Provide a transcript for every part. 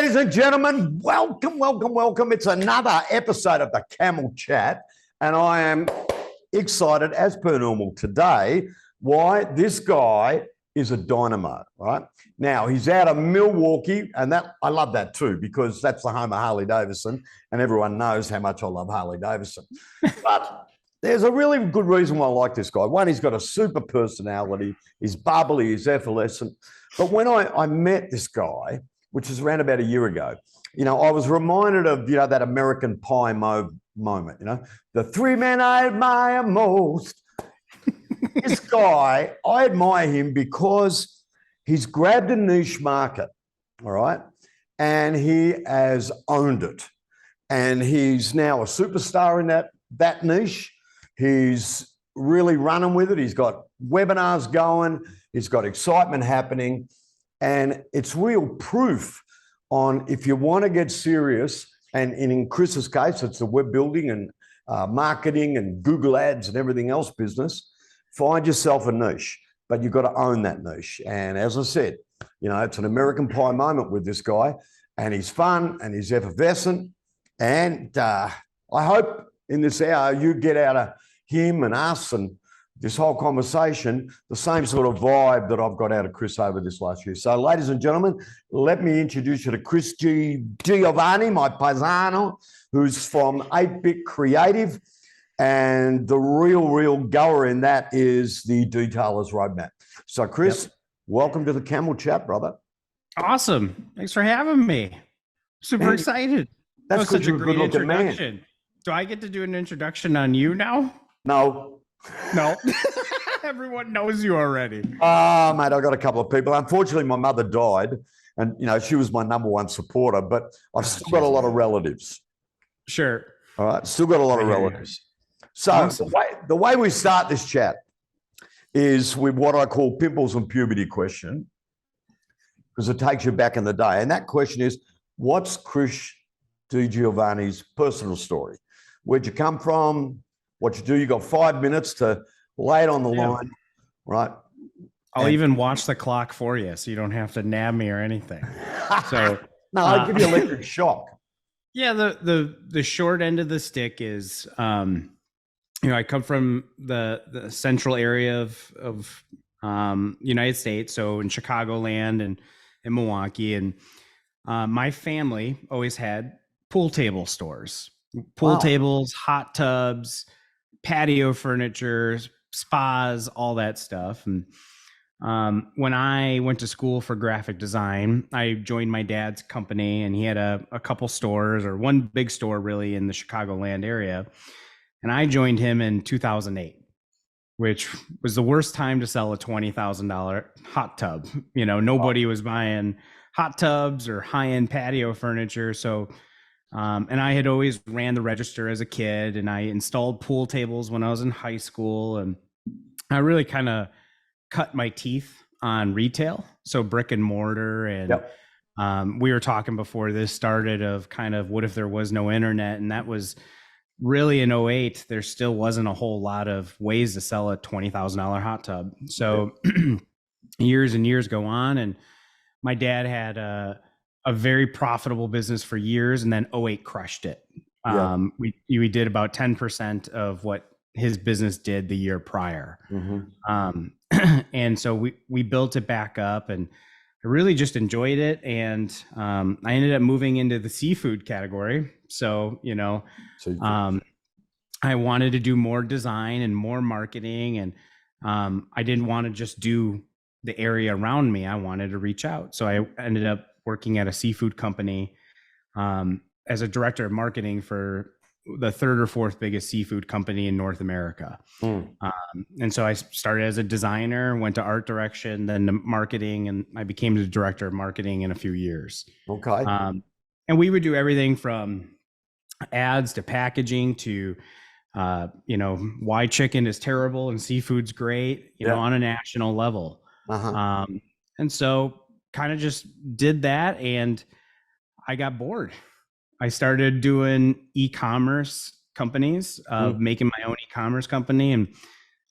ladies and gentlemen, welcome, welcome, welcome. It's another episode of the Camel Chat, and I am excited as per normal today. Why? This guy is a dynamo, right? Now, he's out of Milwaukee, and that I love that too, because that's the home of Harley Davidson, and everyone knows how much I love Harley Davidson. But there's a really good reason why I like this guy. One, he's got a super personality. He's bubbly, he's effervescent. But when I met this guy, which is around about a year ago, I was reminded of, that American Pie moment, the three men I admire most. This guy, I admire him because he's grabbed a niche market, all right? And he has owned it. And he's now a superstar in that niche. He's really running with it. He's got webinars going. He's got excitement happening. And it's real proof on if you want to get serious, and in Chris's case, it's the web building and marketing and Google ads and everything else business, find yourself a niche, but you've got to own that niche. And as I said, it's an American Pie moment with this guy, and he's fun and he's effervescent. And I hope in this hour you get out of him and us and this whole conversation the same sort of vibe that I've got out of Chris over this last year. So, ladies and gentlemen, let me introduce you to Chris Giovanni, my paisano, who's from 8-Bit Creative. And the real goer in that is the Detailer's Roadmap. So, Chris, welcome to the Camel Chat, brother. Awesome. Thanks for having me. Super excited. That's such a great introduction. Man. Do I get to do an introduction on you now? No. Everyone knows you already. Oh, mate, I got a couple of people. Unfortunately, my mother died, and she was my number one supporter, but I've still got a lot of relatives. Sure. All right, still got a lot of relatives. So awesome. the way we start this chat is with what I call pimples and puberty question, because it takes you back in the day. And that question is, what's Chris Giovanni's personal story? Where'd you come from? What you do? You got 5 minutes to lay it on the line, right? I'll even watch the clock for you, so you don't have to nab me or anything. So no, I'll give you electric shock. Yeah, the short end of the stick is, I come from the central area of United States, so in Chicagoland and in Milwaukee, and my family always had pool table stores, tables, hot tubs, patio furniture, spas, all that stuff. And when I went to school for graphic design, I joined my dad's company, and he had a couple stores, or one big store really, in the Chicagoland area. And I joined him in 2008, which was the worst time to sell a $20,000 hot tub. Nobody was buying hot tubs or high-end patio furniture. So and I had always ran the register as a kid, and I installed pool tables when I was in high school. And I really kind of cut my teeth on retail. So brick and mortar. And we were talking before this started of kind of what if there was no internet? And that was really in 2008, there still wasn't a whole lot of ways to sell a $20,000 hot tub. So years and years go on, and my dad had a very profitable business for years, and then 2008 crushed it. We did about 10% of what his business did the year prior. Mm-hmm. And so we built it back up, and I really just enjoyed it. And I ended up moving into the seafood category. So, I wanted to do more design and more marketing, and I didn't want to just do the area around me. I wanted to reach out. So I ended up working at a seafood company as a director of marketing for the third or fourth biggest seafood company in North America. And so I started as a designer, went to art direction, then to marketing, and I became the director of marketing in a few years. Okay. And we would do everything from ads to packaging to, why chicken is terrible and seafood's great, on a national level. And so kind of just did that, and I got bored. I started doing e-commerce companies, making my own e-commerce company. And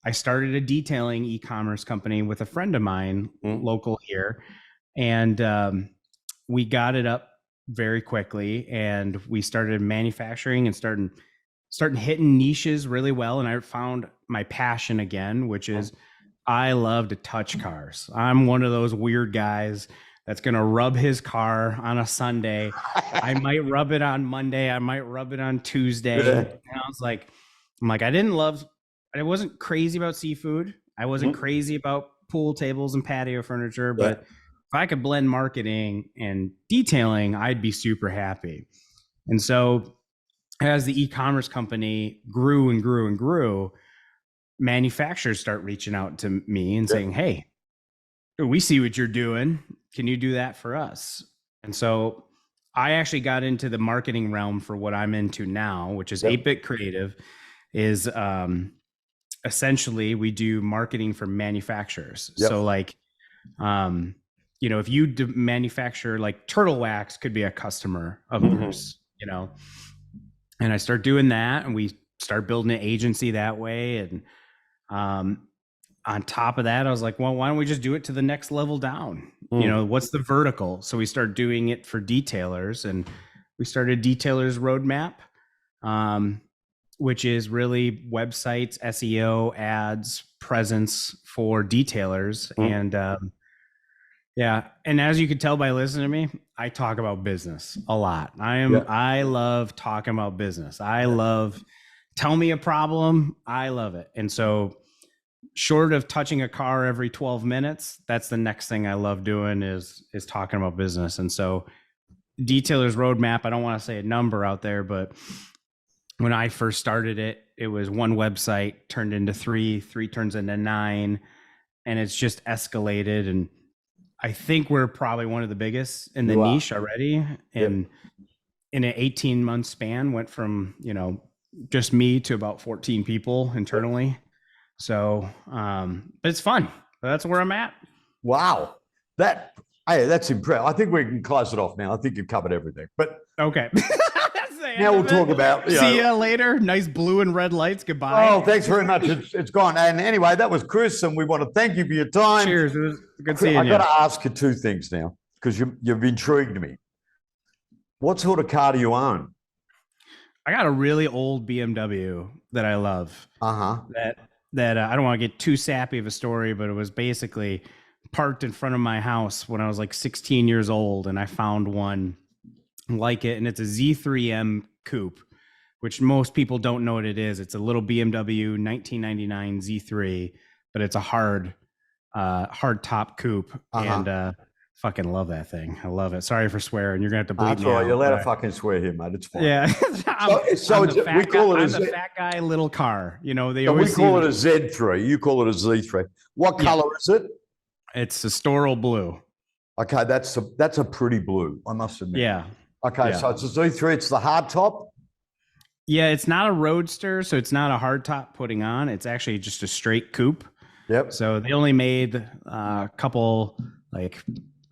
I started a detailing e-commerce company with a friend of mine local here. And we got it up very quickly, and we started manufacturing and starting hitting niches really well. And I found my passion again, which is I love to touch cars. I'm one of those weird guys that's going to rub his car on a Sunday. I might rub it on Monday. I might rub it on Tuesday. Yeah. And I wasn't crazy about seafood. I wasn't crazy about pool tables and patio furniture, but if I could blend marketing and detailing, I'd be super happy. And so as the e-commerce company grew and grew and grew, manufacturers start reaching out to me and saying, hey, we see what you're doing. Can you do that for us? And so I actually got into the marketing realm for what I'm into now, which is 8-Bit Creative. Is essentially we do marketing for manufacturers. So like, if you manufacture, like Turtle Wax could be a customer of ours, and I start doing that, and we start building an agency that way. And on top of that, I was like, well, why don't we just do it to the next level down? What's the vertical? So we start doing it for detailers, and we started Detailers Roadmap, which is really websites, SEO, ads, presence for detailers. And and as you could tell by listening to me, I talk about business a lot. I love talking about business. I love, tell me a problem. I love it. And so short of touching a car every 12 minutes, that's the next thing I love doing is talking about business. And so Detailers Roadmap, I don't want to say a number out there, but when I first started it, it was one website turned into three turns into 9, and it's just escalated. And I think we're probably one of the biggest in the niche already. And in an 18-month span, went from, just me to about 14 people internally. So, but it's fun. That's where I'm at. Wow. That's impressive. I think we can close it off now. I think you've covered everything. But okay. Now we'll talk about. See you later. Nice blue and red lights. Goodbye. Oh, thanks very much. It's gone. And anyway, that was Chris, and we want to thank you for your time. Cheers. It was good seeing you. I've got to ask you 2 things now, because you've intrigued me. What sort of car do you own? I got a really old BMW that I love. That I don't want to get too sappy of a story, but it was basically parked in front of my house when I was like 16 years old, and I found one like it, and it's a Z3M coupe, which most people don't know what it is. It's a little BMW 1999 Z3, but it's a hard top coupe, and fucking love that thing. I love it. Sorry for swearing. You're gonna have to bleep That's me all right. out, You're allowed to fucking swear here, mate. It's fine. Yeah. I'm the fat guy, little car. We call it a Z3. You call it a Z3. What color is it? It's a Storal blue. Okay, that's a pretty blue, I must admit. Yeah. Okay, so it's a Z3. It's the hard top. Yeah, it's not a roadster, so it's not a hard top putting on. It's actually just a straight coupe. Yep. So they only made a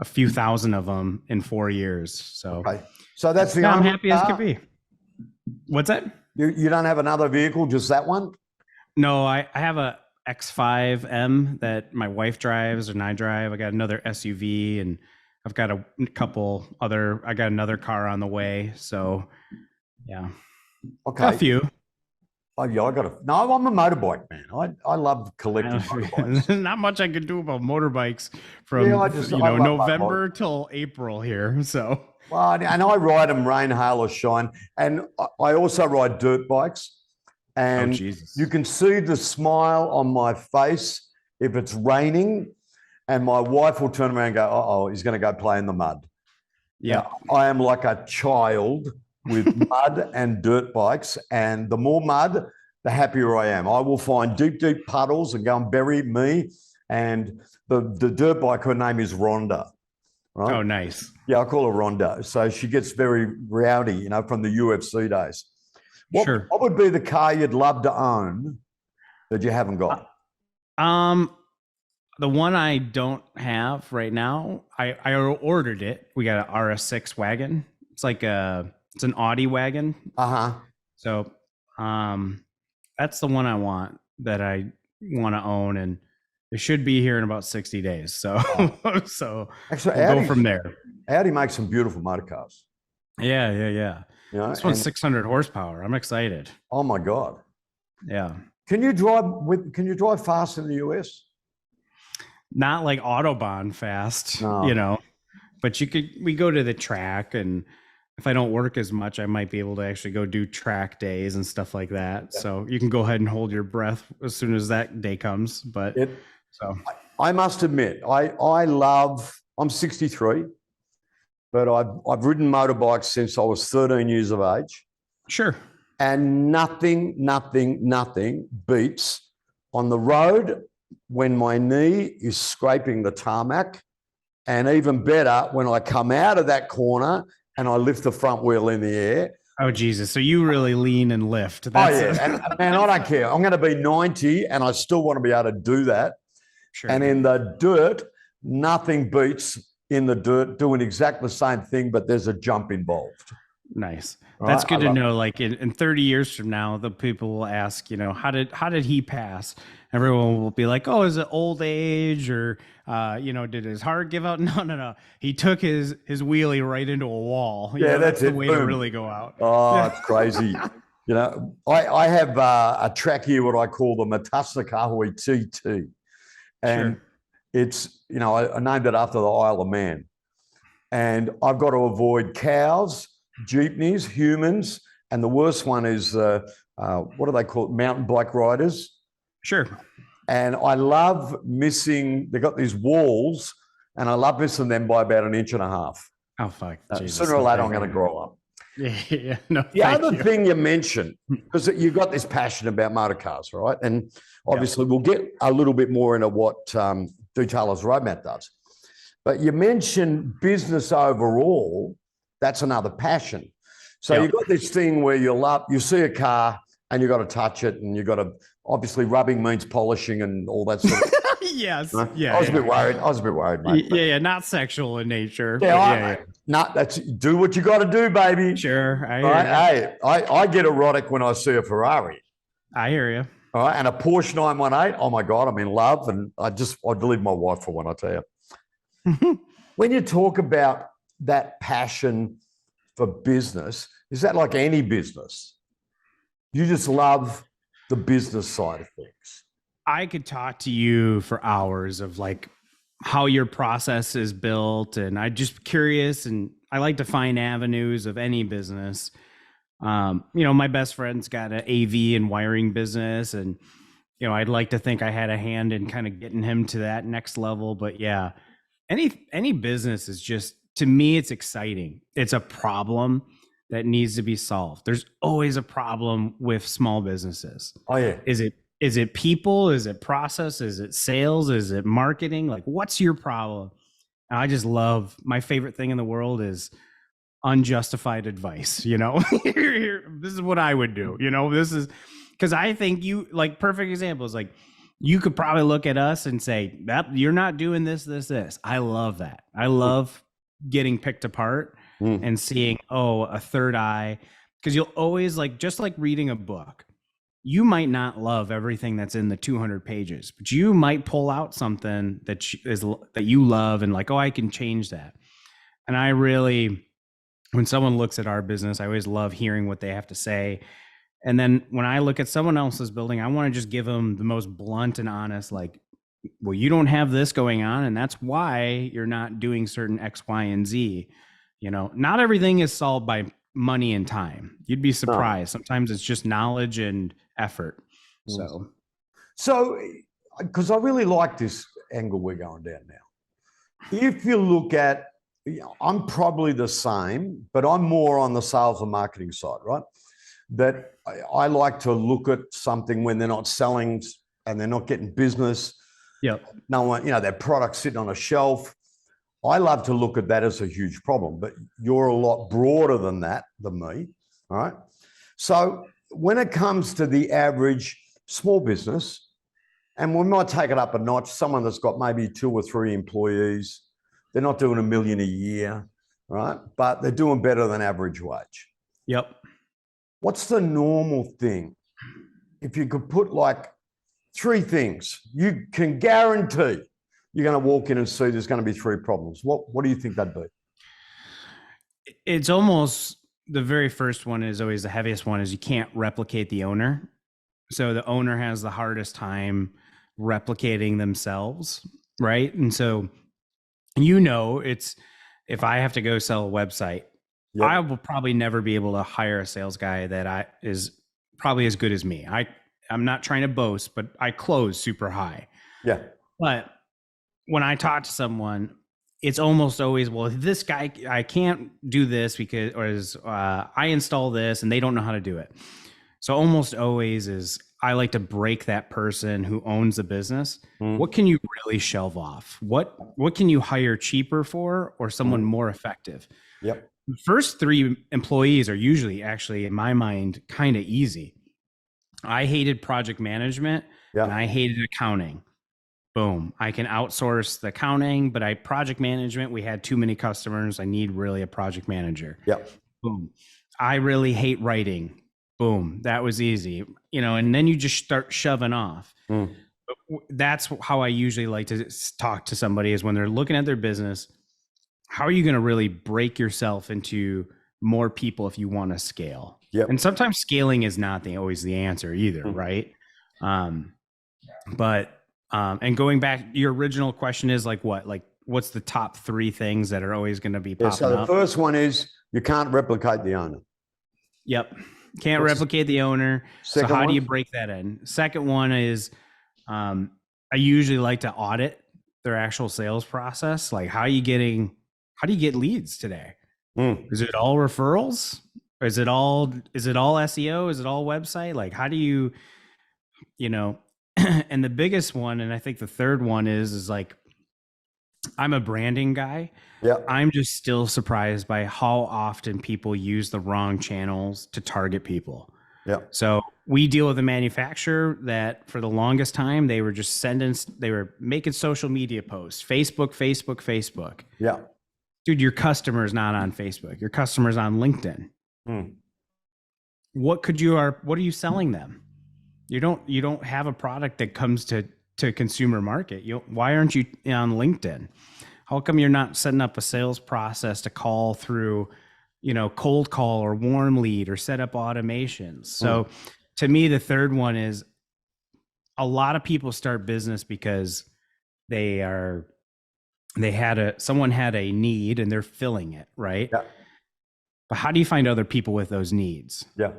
few thousand of them in 4 years. So, so that's the I'm happy as could be. What's that? You don't have another vehicle, just that one? No, I have a X5M that my wife drives and I drive. I got another SUV, and I've got a couple other. I got another car on the way. So, yeah. Okay. A few. Oh, yeah, I'm a motorbike man. I love collecting motorbikes. There's not much I can do about motorbikes from November till April here. So, well, and I ride them rain, hail, or shine, and I also ride dirt bikes. And you can see the smile on my face if it's raining, and my wife will turn around and go, "Uh-oh, he's going to go play in the mud." Yeah, I am like a child with mud and dirt bikes, and the more mud, the happier I am. I will find deep, deep puddles and go and bury me. And the dirt bike, her name is Rhonda. Right? Oh, nice. Yeah, I call her Rhonda. So she gets very rowdy, from the UFC days. What would be the car you'd love to own that you haven't got? The one I don't have right now, I ordered it. We got an RS6 wagon. It's like it's an Audi wagon. So that's the one I want, that I want to own, and it should be here in about 60 days. So so actually, we'll go from there. Audi makes some beautiful motor cars. Yeah. You know, This one's and 600 horsepower. I'm excited. oh my God. Yeah. Can you drive fast in the US? Not like Autobahn fast, No. but we go to the track, and if I don't work as much, I might be able to actually go do track days and stuff like that. Yeah. So you can go ahead and hold your breath as soon as that day comes. But It, so I must admit, I'm 63, but I've ridden motorbikes since I was 13 years of age. sure. And nothing beats on the road when my knee is scraping the tarmac. And even better, when I come out of that corner and I lift the front wheel in the air. Oh Jesus! So you really lean and lift. That's and man, I don't care. I'm going to be 90 and I still want to be able to do that. Sure. And in the dirt, nothing beats in the dirt doing exactly the same thing, but there's a jump involved. Nice. Right? That's good to know. Like in 30 years from now, the people will ask, how did he pass? Everyone will be like, oh, is it old age or did his heart give out? No. He took his wheelie right into a wall. That's the way to really go out. Oh, it's crazy. I have a track here, what I call the Matasakahui TT. And it's, I named it after the Isle of Man. And I've got to avoid cows, jeepneys, humans, and the worst one is, what do they call it? Mountain bike riders. Sure. And I love missing, they've got these walls, and I love missing them by about 1.5 inches. Oh, fuck. Sooner or later, I'm going to grow up. Yeah. No, the other thing you mentioned, because you've got this passion about motor cars, right? And obviously, we'll get a little bit more into what Detailer's Roadmap does. But you mentioned business overall. That's another passion. So you've got this thing where you see a car and you've got to touch it, and you've got to, obviously rubbing means polishing and all that sort of Yes. Huh? Yeah. I was a bit worried, mate. Yeah. Not sexual in nature. Yeah. That's do what you got to do, baby. Sure. I get erotic when I see a Ferrari. I hear you. All right. And a Porsche 918. Oh my God, I'm in love. And I'd leave my wife for one, I tell you. When you talk about that passion for business, is that like any business? You just love the business side of things. I could talk to you for hours of like how your process is built, and I'm just curious, and I like to find avenues of any business. My best friend's got an AV and wiring business, and I'd like to think I had a hand in kind of getting him to that next level. But yeah, any business is just, to me, it's exciting. It's a problem that needs to be solved. There's always a problem with small businesses. Oh yeah. Is it people? Is it process? Is it sales? Is it marketing? Like, what's your problem? And I just love, my favorite thing in the world is unjustified advice. This is what I would do. This is because I think perfect example is like, you could probably look at us and say that you're not doing this. I love that. I love getting picked apart and seeing, a third eye, because you'll always just like reading a book. You might not love everything that's in the 200 pages, but you might pull out something that you love and like, I can change that. And I really, when someone looks at our business, I always love hearing what they have to say. And then when I look at someone else's building, I want to just give them the most blunt and honest, like, well, you don't have this going on, and that's why you're not doing certain X, Y, and Z. Not everything is solved by money and time. You'd be surprised. Sometimes it's just knowledge and effort. So because I really like this angle we're going down now. If you look at, I'm probably the same, but I'm more on the sales and marketing side, right? That I like to look at something when they're not selling and they're not getting business. Yep. No one, their product's sitting on a shelf. I love to look at that as a huge problem, but you're a lot broader than that, than me. All right. So when it comes to the average small business, and we might take it up a notch, someone that's got maybe 2 or 3 employees, they're not doing $1 million a year, right? But they're doing better than average wage. Yep. What's the normal thing? If you could put like 3 things, you can guarantee you're going to walk in and see there's going to be 3 problems. What do you think that'd be? It's almost the very first one is always the heaviest one is you can't replicate the owner. So the owner has the hardest time replicating themselves, right? And so it's if I have to go sell a website, Yep. I will probably never be able to hire a sales guy that is probably as good as me. I'm not trying to boast, but I close super high. Yeah. But when I talk to someone, it's almost always, well, this guy, I can't do this because I install this and they don't know how to do it. So almost always is I like to break that person who owns the business. What can you really shelve off? What can you hire cheaper for or someone more effective? Yep. The first 3 employees are usually actually, in my mind, kind of easy. I hated project management and I hated accounting. Boom. I can outsource the accounting, but project management, we had too many customers. I need really a project manager. Yep. Boom. I really hate writing. Boom. That was easy. And then you just start shoving off. That's how I usually like to talk to somebody is when they're looking at their business. How are you going to really break yourself into more people if you want to scale? Yep. And sometimes scaling is not always the answer either, right? And going back, your original question is like what? Like what's the top 3 things that are always going to be popping up? So the first one is you can't replicate the owner. Yep. Can't replicate the owner. So how do you break that in? Second one is I usually like to audit their actual sales process. Like how do you get leads today? Is it all referrals? Is it all SEO? Is it all website? Like how do you and the biggest one, and I think the third one is like I'm a branding guy. Yeah. I'm just still surprised by how often people use the wrong channels to target people. Yeah. So we deal with a manufacturer that for the longest time, they were just they were making social media posts, Facebook. Yeah. Dude, your customer's not on Facebook. Your customer's on LinkedIn. What are you selling them? You don't have a product that comes to consumer market. Why aren't you on LinkedIn? How come you're not setting up a sales process to call through, cold call or warm lead or set up automations? So to me, the third one is a lot of people start business because someone had a need and they're filling it, right? Yeah. But how do you find other people with those needs? Yeah.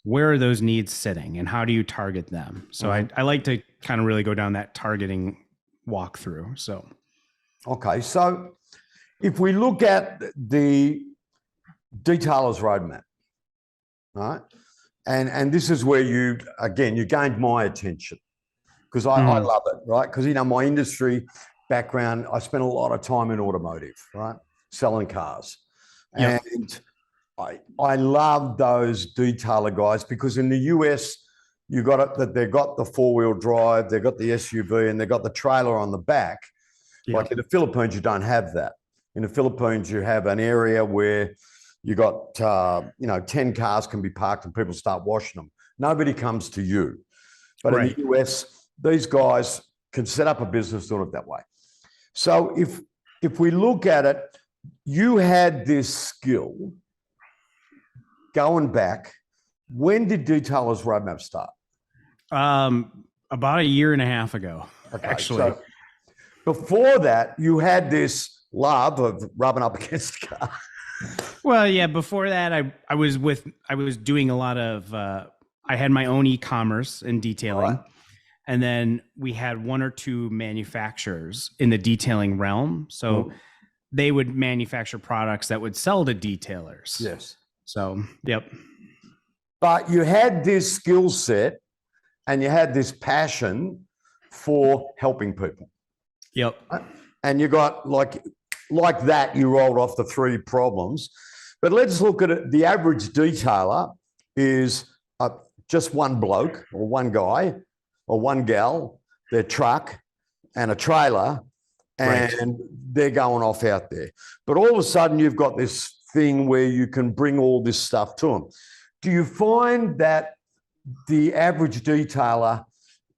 Where are those needs sitting and how do you target them? So I like to kind of really go down that targeting walkthrough. So, okay. So if we look at the detailer's roadmap, right? And this is where you gained my attention because I love it, right? Because, my industry background, I spent a lot of time in automotive, right? Selling cars. Yep. And I love those detailer guys because in the US, you got it that they've got the 4-wheel drive, they've got the SUV, and they've got the trailer on the back. Yep. Like in the Philippines, you don't have that. In the Philippines, you have an area where you got 10 cars can be parked and people start washing them. Nobody comes to you. But in the US, these guys can set up a business doing it that way. So if we look at it, you had this skill going back. When did Detailer's Roadmap start? About a year and a half ago, actually. So before that, you had this love of rubbing up against the car. Well, yeah, before that, I was doing a lot of, I had my own e-commerce and detailing. Right. And then we had 1 or 2 manufacturers in the detailing realm. So they would manufacture products that would sell to detailers. Yes. So, yep. But you had this skill set and you had this passion for helping people. Yep. And you got like that, you rolled off the 3 problems. But let's look at it. The average detailer is just one bloke or one guy or one gal, their truck and a trailer, and they're going off out there. But all of a sudden, you've got this thing where you can bring all this stuff to them. Do you find that the average detailer,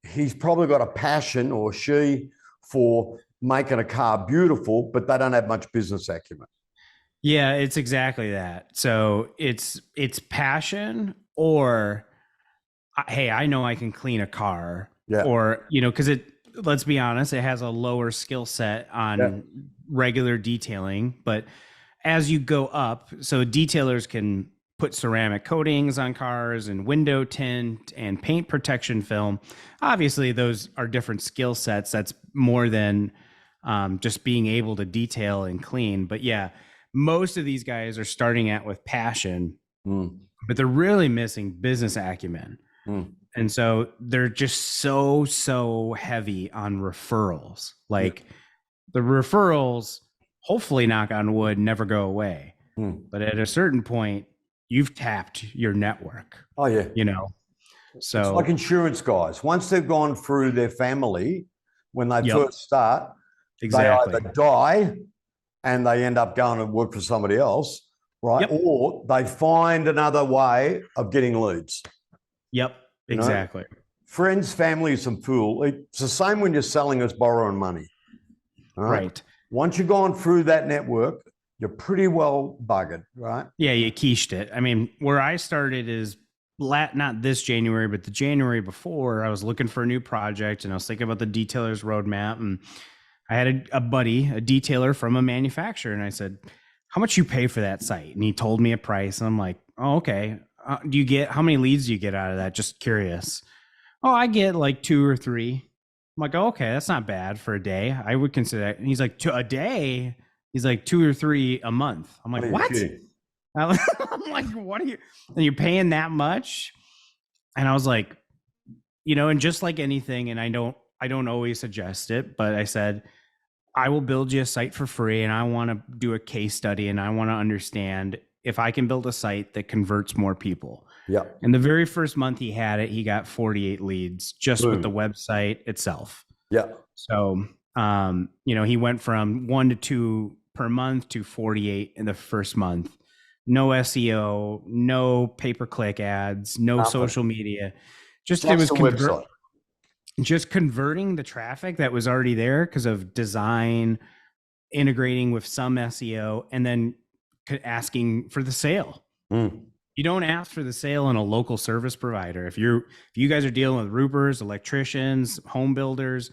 he's probably got a passion or she for making a car beautiful, but they don't have much business acumen? Yeah, it's exactly that. So it's passion or hey, I know I can clean a car, Yeah. or because let's be honest, it has a lower skill set Yeah. on regular detailing, but as you go up, so detailers can put ceramic coatings on cars and window tint and paint protection film. Obviously, those are different skill sets. That's more than just being able to detail and clean. But yeah, most of these guys are starting out with passion, Mm. but they're really missing business acumen. Mm. And so they're just so heavy on referrals. Yeah. Like the referrals, hopefully, knock on wood, never go away. Mm. But at a certain point, you've tapped your network, Oh, yeah. you know? It's like So, insurance guys. Once they've gone through their family, when they yep, first start, they exactly. either die and they end up going to work for somebody else, right? Yep, Or they find another way of getting leads. yep, You know, exactly. friends, family is some fool. It's the same when you're selling us borrowing money. All right. Right. Once you've gone through that network, you're pretty well buggered, right? Yeah, you quiche it. I mean, where I started is not this January, but the January before. I was looking for a new project and I was thinking about the detailer's roadmap. And I had a buddy, a detailer from a manufacturer, and I said, "How much you pay for that site?" And he told me a price. And I'm like, "Oh, okay. How many leads do you get out of that? Just curious." "Oh, I get like 2 or 3." I'm like, "Oh, okay, that's not bad for a day. I would consider that." And he's like, "A day?" He's like, 2 or 3 a month. I'm like, Are you "What?" kidding? I'm like, "What are you? And you're paying that much?" And I was like, and just like anything, and I don't always suggest it, but I said, I will build you a site for free, and I want to do a case study, and I want to understand if I can build a site that converts more people. Yeah. And the very first month he had it, he got 48 leads just with the Boom. website itself. Yeah. So, he went from 1 to 2 per month to 48 in the first month. No SEO, no pay-per-click ads, no Nothing. social media. Just it Just was the website. just converting the traffic that was already there because of design, integrating with some SEO, and then asking for the sale. Mm. You don't ask for the sale in a local service provider. If you guys are dealing with roofers, electricians, home builders,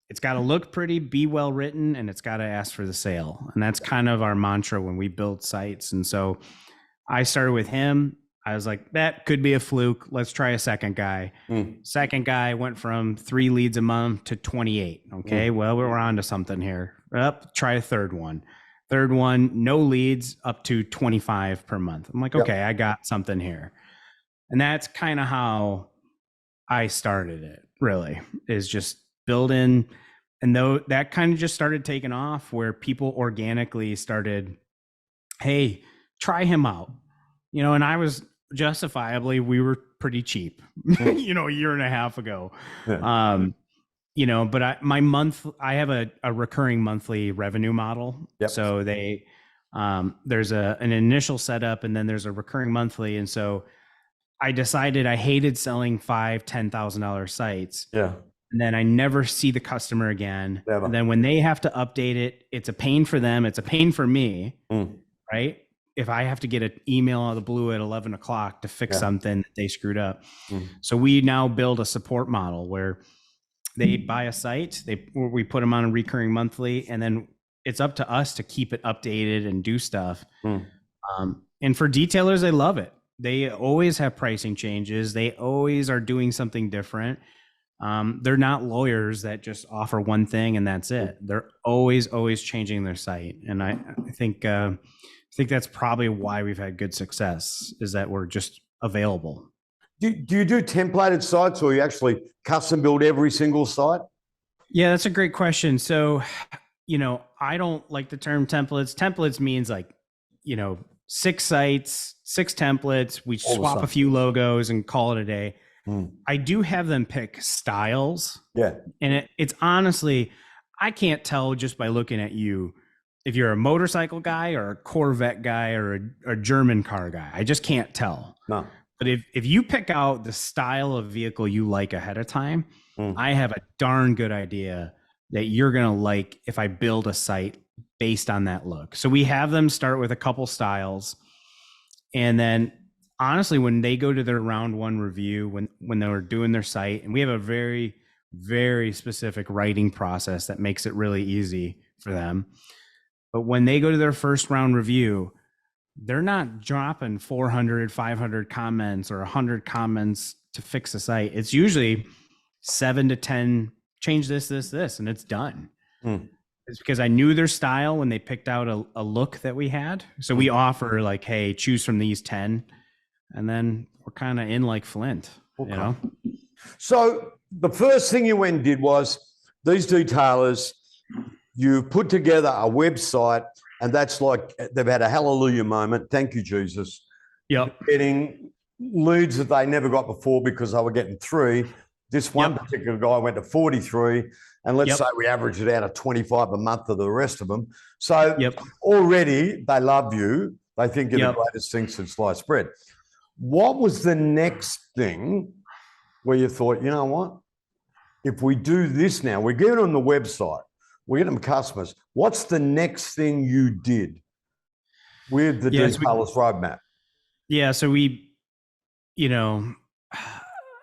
it's got to look pretty, be well written, and it's got to ask for the sale. And that's kind of our mantra when we build sites. And so I started with him. I was like, that could be a fluke. Let's try a second guy. Mm. Second guy went from 3 leads a month to 28. Okay. Well, we're on to something here. Try a third one. Third one, no leads, up to 25 per month. I'm like, Yep. okay, I got something here. And that's kind of how I started it, really, is just building. And though that kind of just started taking off where people organically started, hey, try him out. And I was justifiably, we were pretty cheap, a year and a half ago. Yeah. But I have a recurring monthly revenue model. Yep. So there's an initial setup and then there's a recurring monthly. And so I decided I hated selling $5,000-$10,000 sites. Yeah. And then I never see the customer again. Never. And then when they have to update it, it's a pain for them. It's a pain for me, right? If I have to get an email out of the blue at 11 o'clock to fix something that they screwed up. So we now build a support model where they buy a site, we put them on a recurring monthly, and then it's up to us to keep it updated and do stuff. And for detailers, they love it. They always have pricing changes. They always are doing something different. They're not lawyers that just offer one thing and that's it. They're always changing their site. And I think that's probably why we've had good success, is that we're just available. Do you do templated sites, or you actually custom build every single site? Yeah, that's a great question. So, I don't like the term templates. Templates means like, 6 sites, 6 templates. We swap a few logos and call it a day. I do have them pick styles. Yeah. And it's honestly, I can't tell just by looking at you if you're a motorcycle guy or a Corvette guy or a German car guy. I just can't tell. No. But if you pick out the style of vehicle you like ahead of time, I have a darn good idea that you're going to like if I build a site based on that look. So we have them start with a couple styles. And then honestly, when they go to their round one review, when they were doing their site, and we have a very, very specific writing process that makes it really easy for them. But when they go to their first round review, they're not dropping 400, 500 comments or 100 comments to fix the site. It's usually 7 to 10, change this, and it's done. It's because I knew their style when they picked out a look that we had. So we offer like, hey, choose from these 10. And then we're kind of in like Flint, you know? So the first thing you went and did was these detailers, you put together a website, and that's like they've had a hallelujah moment. Thank you, Jesus. Yep. Getting leads that they never got before because they were getting 3. This one particular guy went to 43. And let's say we average it out at 25 a month of the rest of them. So already they love you. They think you're the greatest thing since sliced bread. What was the next thing where you thought, you know what? If we do this now, we get on the website, we get them customers. What's the next thing you did with the detailers roadmap? Yeah. So we, you know,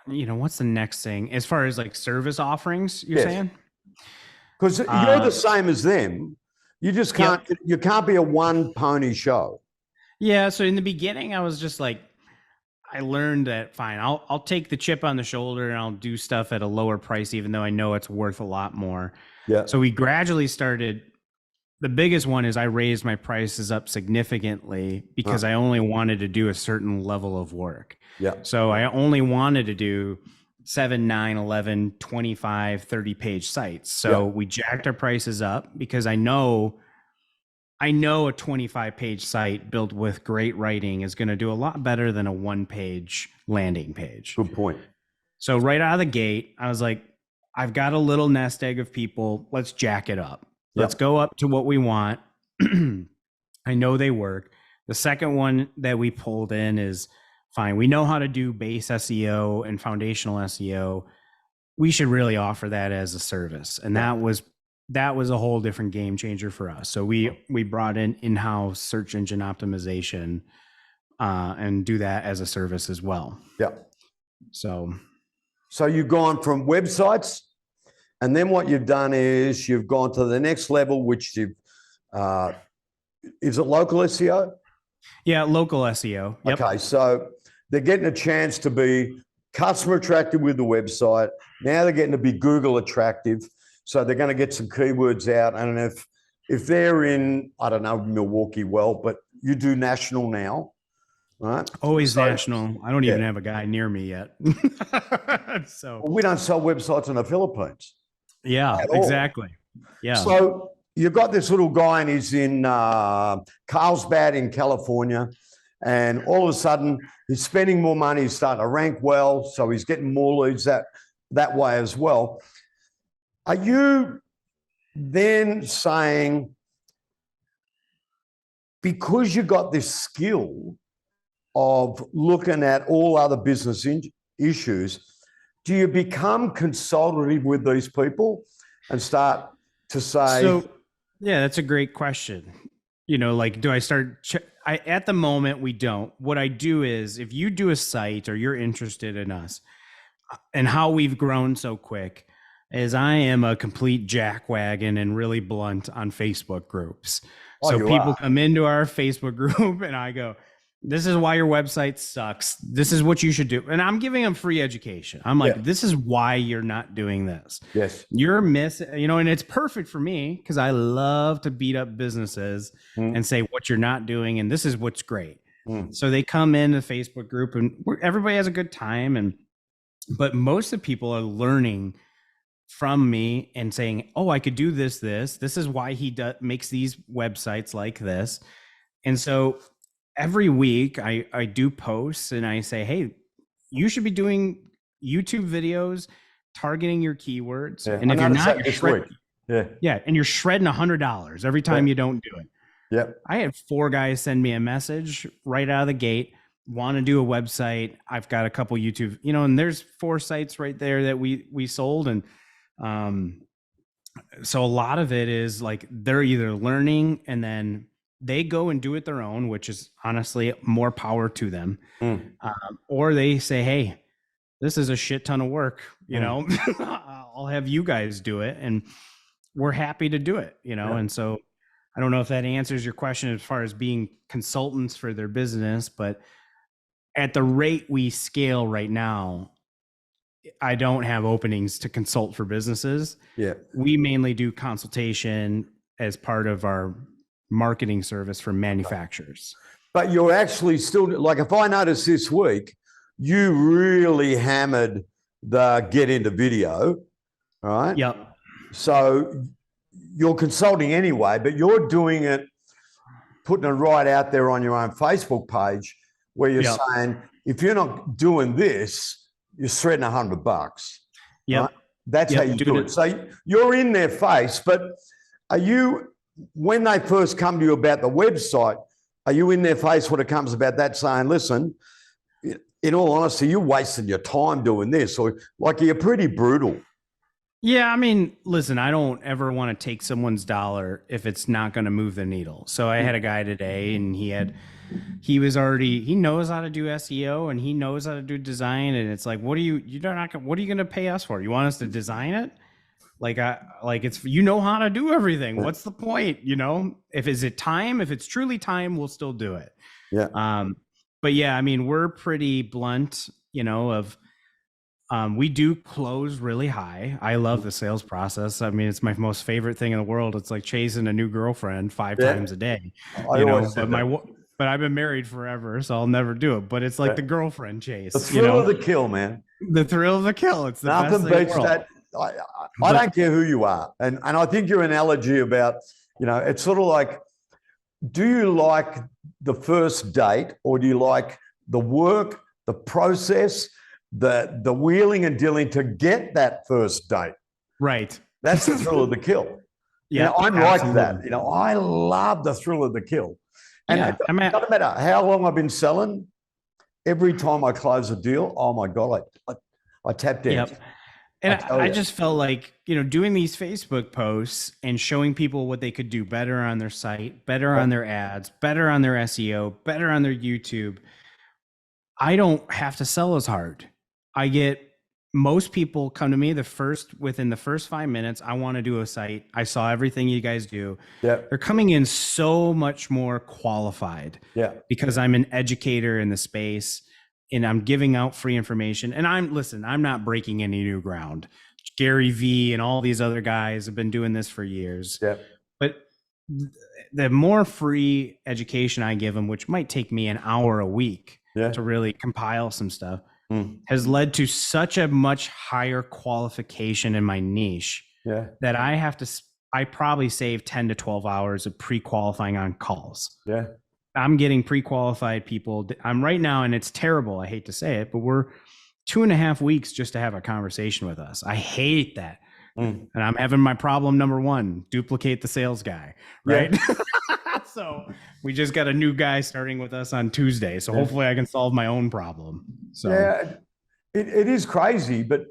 what's the next thing as far as like service offerings, you're saying? Because you're the same as them. You just can't, you can't be a one pony show. Yeah. So in the beginning, I was just like, I learned that fine, I'll take the chip on the shoulder and I'll do stuff at a lower price, even though I know it's worth a lot more. Yeah. So we gradually started. The biggest one is I raised my prices up significantly because I only wanted to do a certain level of work. Yeah. So I only wanted to do 7, 9, 11, 25, 30 page sites. So we jacked our prices up because I know a 25 page site built with great writing is going to do a lot better than a 1-page landing page. Good point. So right out of the gate, I was like, I've got a little nest egg of people. Let's jack it up. Let's go up to what we want. I know they work. The second one that we pulled in is fine. We know how to do base SEO and foundational SEO. We should really offer that as a service. And that was a whole different game changer for us. So we brought in-house search engine optimization and do that as a service as well. Yeah. So you've gone from websites, and then what you've done is you've gone to the next level, which you've, is it local SEO? Yeah, local SEO. Yep. Okay, so they're getting a chance to be customer attractive with the website. Now they're getting to be Google attractive. So they're going to get some keywords out. And if they're in, I don't know, Milwaukee, but you do national now, right? Always national. I don't even have a guy near me yet. So we don't sell websites in the Philippines. Yeah, exactly. Yeah. So you've got this little guy and he's in Carlsbad in California. And all of a sudden he's spending more money. He's starting to rank well. So he's getting more leads that way as well. Are you then saying, because you got this skill of looking at all other business issues, do you become consultative with these people and start to say? So, yeah, that's a great question. Like, do I start? At the moment, we don't. What I do is, if you do a site or you're interested in us and how we've grown so quick, is I am a complete jackwagon and really blunt on Facebook groups. So people come into our Facebook group and I go, this is why your website sucks. This is what you should do. And I'm giving them free education. I'm like, this is why you're not doing this. Yes. You're missing, and it's perfect for me because I love to beat up businesses and say what you're not doing. And this is what's great. So they come in the Facebook group and everybody has a good time. But most of the people are learning from me and saying, oh, I could do this. This is why he makes these websites like this. And so every week I do posts and I say, hey, you should be doing YouTube videos, targeting your keywords. Yeah. And if you're not, you're shredding. And you're shredding $100 every time you don't do it. Yep. I had 4 guys send me a message right out of the gate, want to do a website. I've got a couple YouTube, and there's 4 sites right there that we sold. And So a lot of it is like they're either learning and then they go and do it their own, which is honestly more power to them. Mm, Or they say, hey, this is a shit ton of work, mm, I'll have you guys do it. And we're happy to do it, yeah, And so I don't know if that answers your question as far as being consultants for their business, but at the rate we scale right now, I don't have openings to consult for businesses. yeah. We mainly do consultation as part of our marketing service for manufacturers. But you're actually still, like, if I notice this week, you really hammered the get into video, right? Yep. So you're consulting anyway, but you're doing it, putting it right out there on your own Facebook page where you're Yep. saying, if you're not doing this, you're shredding $100. Yep. Right? That's how you do it. So you're in their face, but are you, when they first come to you about the website, are you in their face when it comes about that saying, listen, in all honesty, you're wasting your time doing this, or like you're pretty brutal? Yeah, I mean, listen, I don't ever want to take someone's dollar if it's not going to move the needle. So I had a guy today and he knows how to do SEO and he knows how to do design. And it's like, what are you going to pay us for? You want us to design it? Like it's, how to do everything. What's the point? If it's truly time, we'll still do it. Yeah. But yeah, I mean, we're pretty blunt, we do close really high. I love the sales process. I mean, it's my most favorite thing in the world. It's like chasing a new girlfriend 5 times a day, but I've been married forever, so I'll never do it. But it's like the girlfriend chase. The thrill of the kill, man. The thrill of the kill. It's the nothing best beats that. I don't care who you are. And I think your analogy about, it's sort of like, do you like the first date or do you like the work, the process, the wheeling and dealing to get that first date? Right. That's the thrill of the kill. Yeah, I'm absolutely like that. I love the thrill of the kill. And it doesn't matter how long I've been selling, every time I close a deal, oh my God, I tap dance. Yep. And I just felt like, doing these Facebook posts and showing people what they could do better on their site, better on their ads, better on their SEO, better on their YouTube. I don't have to sell as hard. Most people come to me within the first 5 minutes. I want to do a site. I saw everything you guys do. Yeah. They're coming in so much more qualified. Yeah. Because I'm an educator in the space and I'm giving out free information. And I'm not breaking any new ground. Gary V and all these other guys have been doing this for years. Yeah. But the more free education I give them, which might take me an hour a week to really compile some stuff, has led to such a much higher qualification in my niche that I probably save 10 to 12 hours of pre-qualifying on calls. Yeah. I'm getting pre-qualified people. I'm right now, and it's terrible. I hate to say it, but we're 2.5 weeks just to have a conversation with us. I hate that. And I'm having my problem number one, duplicate the sales guy, right? Yeah. So we just got a new guy starting with us on Tuesday. So hopefully I can solve my own problem. So yeah, it is crazy, but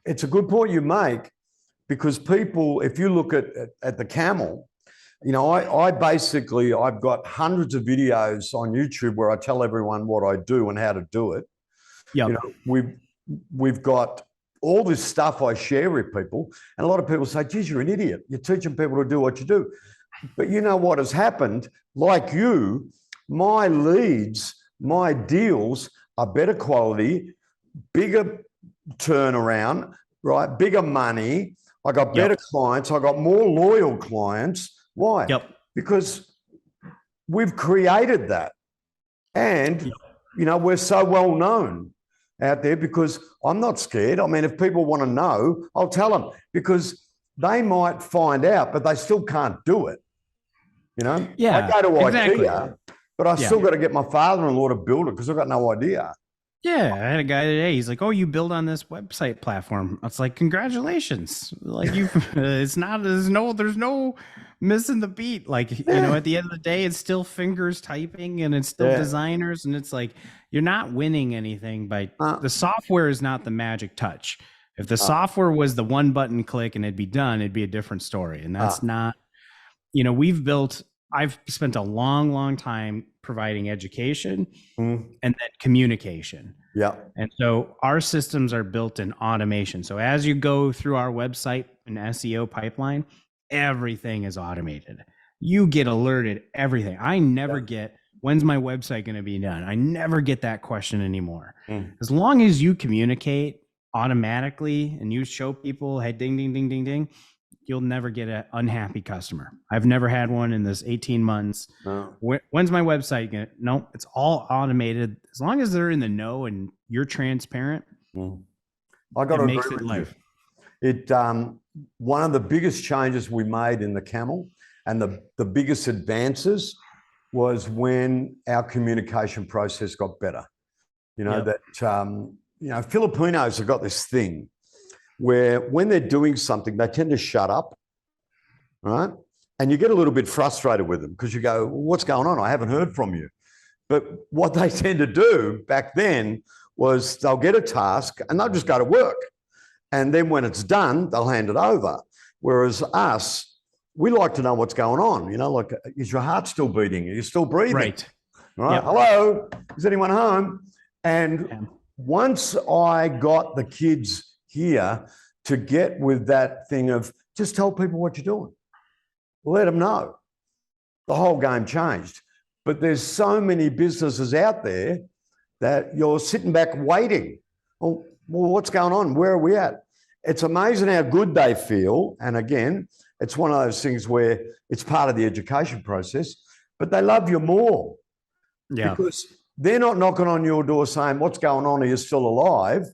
it's a good point you make, because people, if you look at TheCamel, I've got hundreds of videos on YouTube where I tell everyone what I do and how to do it. Yeah. We've got all this stuff I share with people, and a lot of people say, geez, you're an idiot. You're teaching people to do what you do. But you know what has happened? Like you, my leads, my deals are better quality, bigger turnaround, right? Bigger money. I got better clients. I got more loyal clients. Why? Because we've created that. And, we're so well known out there because I'm not scared. I mean, if people want to know, I'll tell them, because they might find out, but they still can't do it. Yeah, I go to IKEA, but I still got to get my father-in-law to build it because I've got no idea. Yeah, I had a guy today. He's like, "Oh, you build on this website platform." I was like, "Congratulations!" Like there's no missing the beat. Like at the end of the day, it's still fingers typing and it's still designers, and it's like you're not winning anything by the software is not the magic touch. If the software was the one button click and it'd be done, it'd be a different story. And that's not, I've spent a long, long time providing education and then communication. Yeah. And so our systems are built in automation. So as you go through our website and SEO pipeline, everything is automated. You get alerted everything. I never get, when's my website going to be done? I never get that question anymore. As long as you communicate automatically and you show people, hey, ding, ding, ding, ding, ding, you'll never get an unhappy customer. I've never had one in this 18 months. No. When's my website going to? No, it's all automated. As long as they're in the know and you're transparent, I got to makes agree it with life. you. It one of the biggest changes we made in TheCamel and the biggest advances was when our communication process got better. Filipinos have got this thing where when they're doing something, they tend to shut up, right? And you get a little bit frustrated with them because you go, well, what's going on? I haven't heard from you. But what they tend to do back then was they'll get a task and they'll just go to work. And then when it's done, they'll hand it over. Whereas us, we like to know what's going on. Like, is your heart still beating? Are you still breathing? Right. Right. Yep. Hello, is anyone home? And once I got the kids here to get with that thing of just tell people what you're doing, let them know, the whole game changed. But there's so many businesses out there that you're sitting back waiting. Well, what's going on? Where are we at? It's amazing how good they feel. And again, it's one of those things where it's part of the education process, but they love you more. Yeah. Because they're not knocking on your door saying, what's going on? Are you still alive?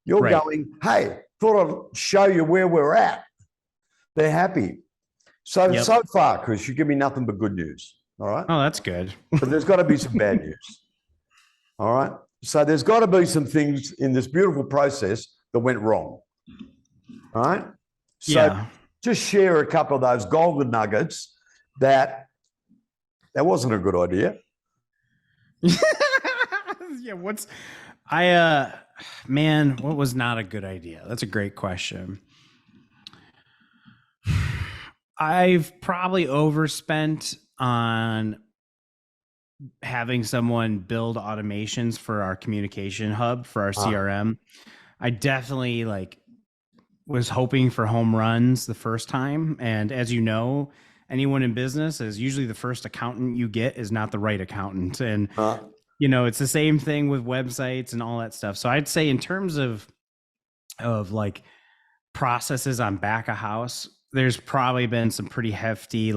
You're going, hey, thought I'd show you where we're at. They're happy. So far, Chris, you give me nothing but good news. All right. Oh, that's good. But there's got to be some bad news. All right. So there's got to be some things in this beautiful process that went wrong. All right. So just share a couple of those golden nuggets that wasn't a good idea. What was not a good idea? That's a great question. I've probably overspent on having someone build automations for our communication hub for our CRM. I definitely was hoping for home runs the first time. And as you know, anyone in business is usually the first accountant you get is not the right accountant. And it's the same thing with websites and all that stuff. So I'd say in terms of processes on back of house, there's probably been some pretty hefty,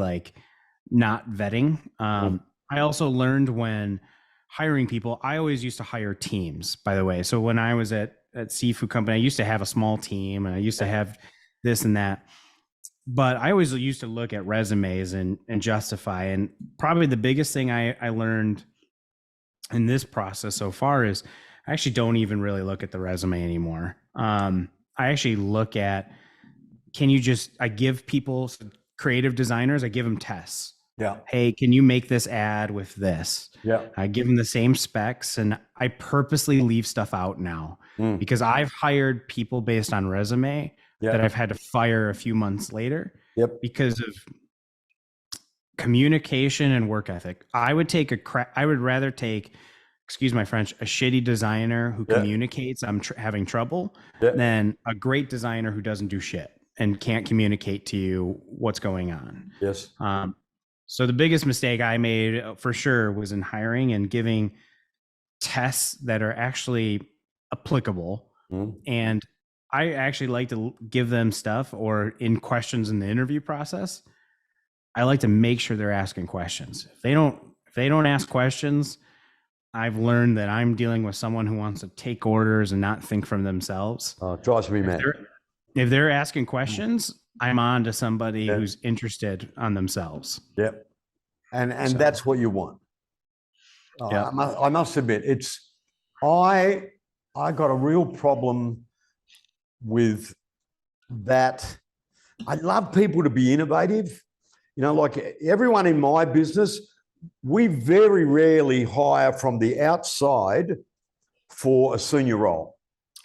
not vetting. I also learned when hiring people, I always used to hire teams, by the way. So when I was at Seafood Company, I used to have a small team and I used to have this and that. But I always used to look at resumes and justify. And probably the biggest thing I learned in this process so far is I actually don't even really look at the resume anymore. I actually look at, I give people, creative designers, I give them tests. Yeah. Hey, can you make this ad with this? Yeah. I give them the same specs and I purposely leave stuff out now because I've hired people based on resume that I've had to fire a few months later because of communication and work ethic. I would rather take, excuse my French, a shitty designer who communicates I'm having trouble than a great designer who doesn't do shit and can't communicate to you what's going on. Yes. So the biggest mistake I made for sure was in hiring and giving tests that are actually applicable. And I actually like to give them stuff or in questions in the interview process. I like to make sure they're asking questions. If they don't ask questions, I've learned that I'm dealing with someone who wants to take orders and not think from themselves. Oh, it drives me mad. If they're asking questions, I'm on to somebody who's interested on themselves. Yep. And that's what you want. I must admit, I got a real problem with that. I love people to be innovative. Like everyone in my business, we very rarely hire from the outside for a senior role.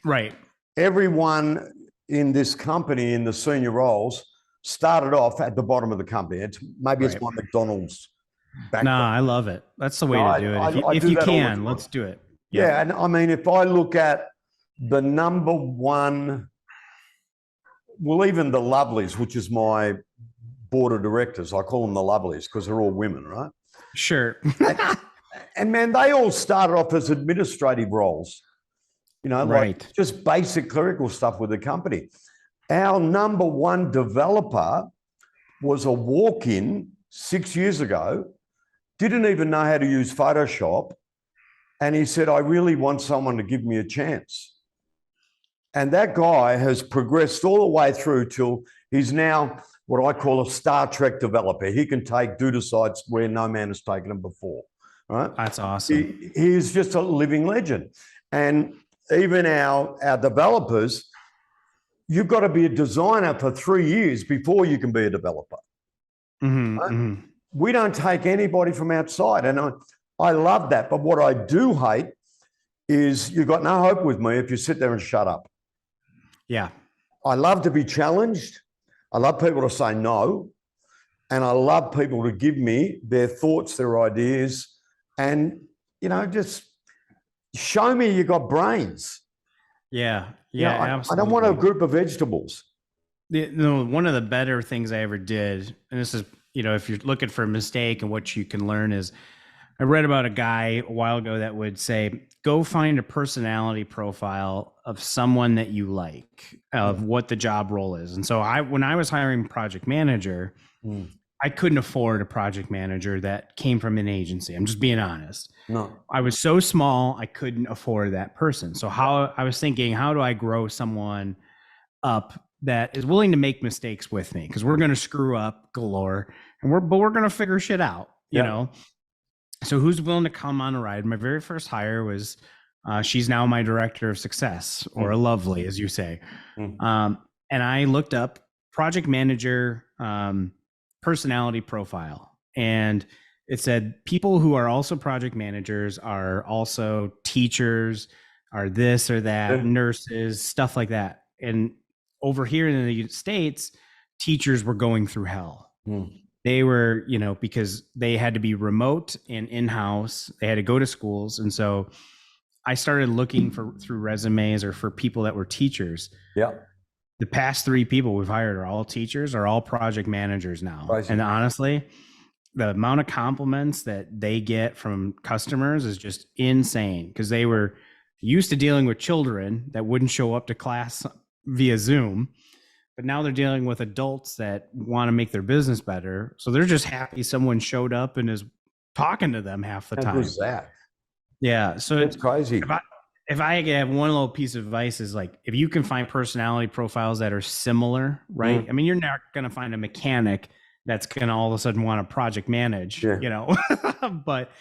Right. Everyone, in this company in the senior roles started off at the bottom of the company. It's maybe it's my McDonald's background. Nah, I love it. That's the way No, to do it. I If do you that all the can, time. let's do it. Yeah, Yep. and I mean, if I look at the number one, well, even the Lovelies, which is my board of directors, I call them the Lovelies because they're all women, right? Sure. And man, they all started off as administrative roles, you know, like Right. just basic clerical stuff with the company. Our number one developer was a walk-in 6 years ago, didn't even know how to use Photoshop. And he said, I really want someone to give me a chance. And that guy has progressed all the way through till he's now what I call a Star Trek developer. He can take dude sites where no man has taken them before. Right? That's awesome. He's just a living legend. And even our developers, you've got to be a designer for 3 years before you can be a developer. Mm-hmm, Right? mm-hmm. We don't take anybody from outside. And I love that. But what I do hate is you've got no hope with me if you sit there and shut up. Yeah. I love to be challenged. I love people to say no. And I love people to give me their thoughts, their ideas, and, you know, just show me you got brains. Yeah. You Yeah. know, Absolutely. I don't want a group of vegetables. One of the better things I ever did, and this is, you know, if you're looking for a mistake and what you can learn, is I read about a guy a while ago that would say, go find a personality profile of someone that you like, of what the job role is. And so when I was hiring project manager, I couldn't afford a project manager that came from an agency. I'm just being honest. No. I was so small, I couldn't afford that person. So I was thinking, how do I grow someone up that is willing to make mistakes with me? Because we're going to screw up galore, and we're going to figure shit out, you know? So who's willing to come on a ride? My very first hire was, she's now my director of success, or a lovely, as you say. And I looked up project manager personality profile, and it said people who are also project managers are also teachers, are this or that, nurses, stuff like that. And over here in the United States, teachers were going through hell. They were, you know, because they had to be remote and in-house. They had to go to schools. And so I started looking through resumes or for people that were teachers. Yeah. The past 3 people we've hired are all teachers, are all project managers now. Right. And honestly, the amount of compliments that they get from customers is just insane, because they were used to dealing with children that wouldn't show up to class via Zoom. But now they're dealing with adults that want to make their business better. So they're just happy someone showed up and is talking to them half the time. How was that? Yeah. So it's crazy. If I could have one little piece of advice, is like, if you can find personality profiles that are similar, right? I mean, you're not going to find a mechanic that's going to all of a sudden want to project manage, you know, but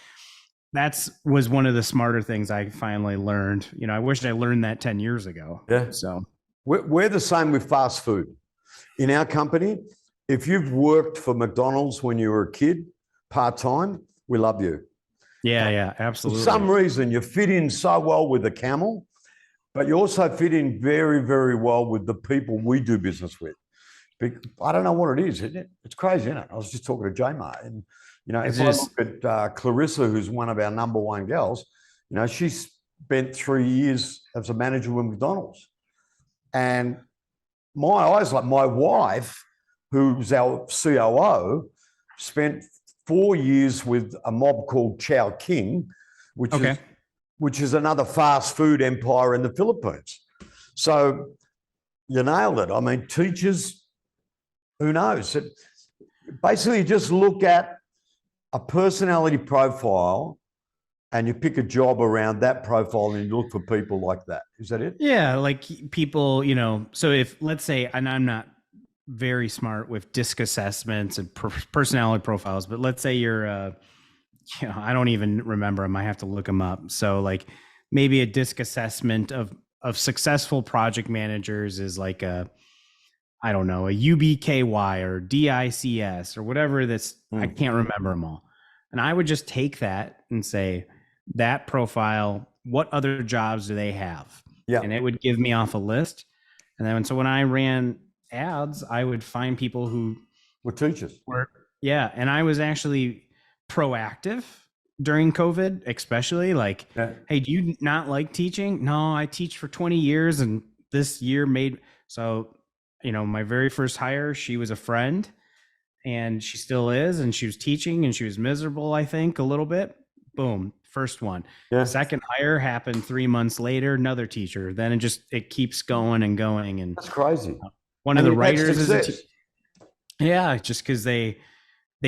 was one of the smarter things I finally learned. You know, I wish I learned that 10 years ago. Yeah. So we're the same with fast food. In our company, if you've worked for McDonald's when you were a kid, part-time, we love you. Yeah, absolutely. For some reason, you fit in so well with TheCamel, but you also fit in very, very well with the people we do business with. I don't know what it is, isn't it? It's crazy, isn't it? I was just talking to J-Mar, and, you know, if I look at Clarissa, who's one of our number one girls, you know, she spent 3 years as a manager with McDonald's. And my eyes, like my wife, who's our COO, spent 4 years with a mob called Chow King, which is another fast food empire in the Philippines. So you nailed it. I mean, teachers, who knows? Basically, just look at a personality profile and you pick a job around that profile and you look for people like that. Is that it? Yeah, like people, you know, so if, let's say, and I'm not very smart with DISC assessments and personality profiles, but let's say you're, you know, I don't even remember them. I have to look them up. So like maybe a DISC assessment of successful project managers is like I don't know, a UBKY or DICS or whatever that's, I can't remember them all. And I would just take that and say, that profile, what other jobs do they have? Yeah. And it would give me off a list. And then so when I ran ads, I would find people who We're teachers. were, yeah. And I was actually proactive during COVID, especially like, Yeah. hey, do you not like teaching? No, I teach for 20 years and this year made, so, my very first hire, she was a friend and she still is, and she was teaching and she was miserable, I think, a little bit. Boom, first one. Yeah. Second hire happened 3 months later, another teacher. Then it keeps going and going. And That's crazy. one of And the you've had writers is success. yeah, just because they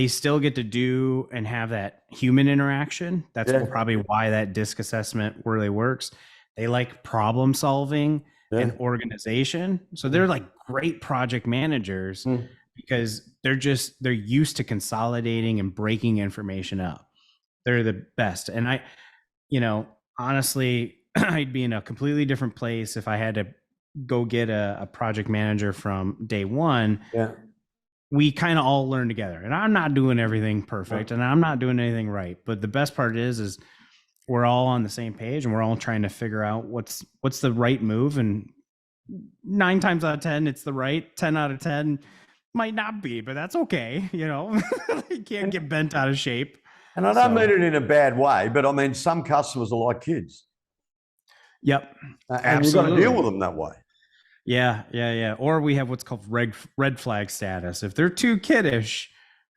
still get to do and have that human interaction. That's Yeah. probably why that disc assessment really works. They like problem solving and organization. So they're like great project managers because they're used to consolidating and breaking information up. They're the best. And honestly, I'd be in a completely different place if I had to go get a project manager from day one. Yeah. We kind of all learn together, and I'm not doing everything perfect and I'm not doing anything right. But the best part is we're all on the same page and we're all trying to figure out what's the right move. And 9 times out of 10, it's the right. 10 out of 10 might not be, but that's okay. You can't get bent out of shape. And I don't mean it in a bad way, but I mean, some customers are like kids. Yep. And you've got to deal with them that way. Yeah. Or we have what's called red flag status. If they're too kiddish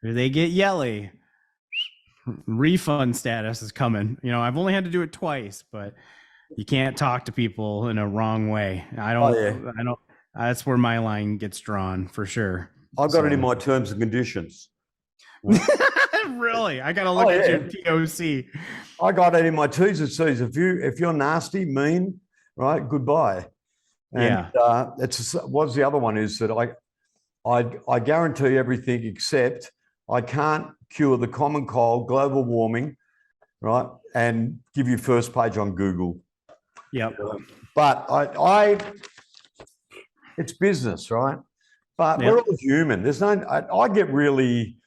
or they get yelly, refund status is coming. I've only had to do it twice, but you can't talk to people in a wrong way. I don't, that's where my line gets drawn for sure. I've got it in my terms and conditions. Really? I got to look at your TOC. I got it in my T's and C's. If you're nasty, mean, right, goodbye. And what's the other one is that I guarantee everything except I can't cure the common cold, global warming, right, and give you first page on Google. Yep. But it's business, right? But we're all human. There's no. I get really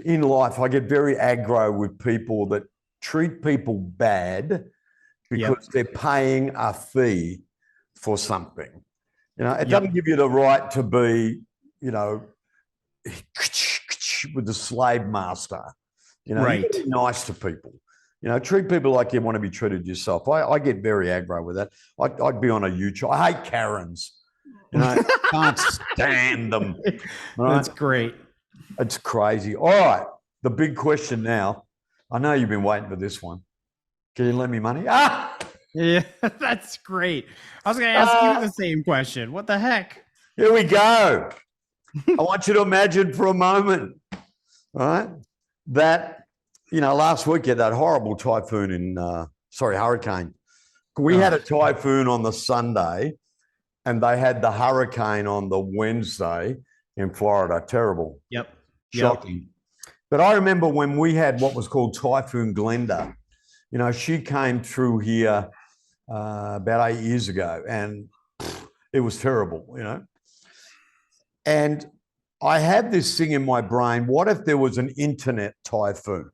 in life. I get very aggro with people that treat people bad because they're paying a fee for something. It doesn't give you the right to be, with the slave master. Right. You be nice to people. Treat people like you want to be treated yourself. I get very aggro with that. I'd be on a YouTube. I hate Karens. Can't stand them. Right? That's great. It's crazy. All right. The big question now. I know you've been waiting for this one. Can you lend me money? Yeah, that's great. I was going to ask you the same question. What the heck? Here we go. I want you to imagine for a moment, right, that, last week you had that horrible typhoon hurricane. We had a typhoon on the Sunday and they had the hurricane on the Wednesday in Florida. Terrible. Yep. Shocking. But I remember when we had what was called Typhoon Glenda, she came through here about 8 years ago and it was terrible, And I had this thing in my brain, what if there was an internet typhoon?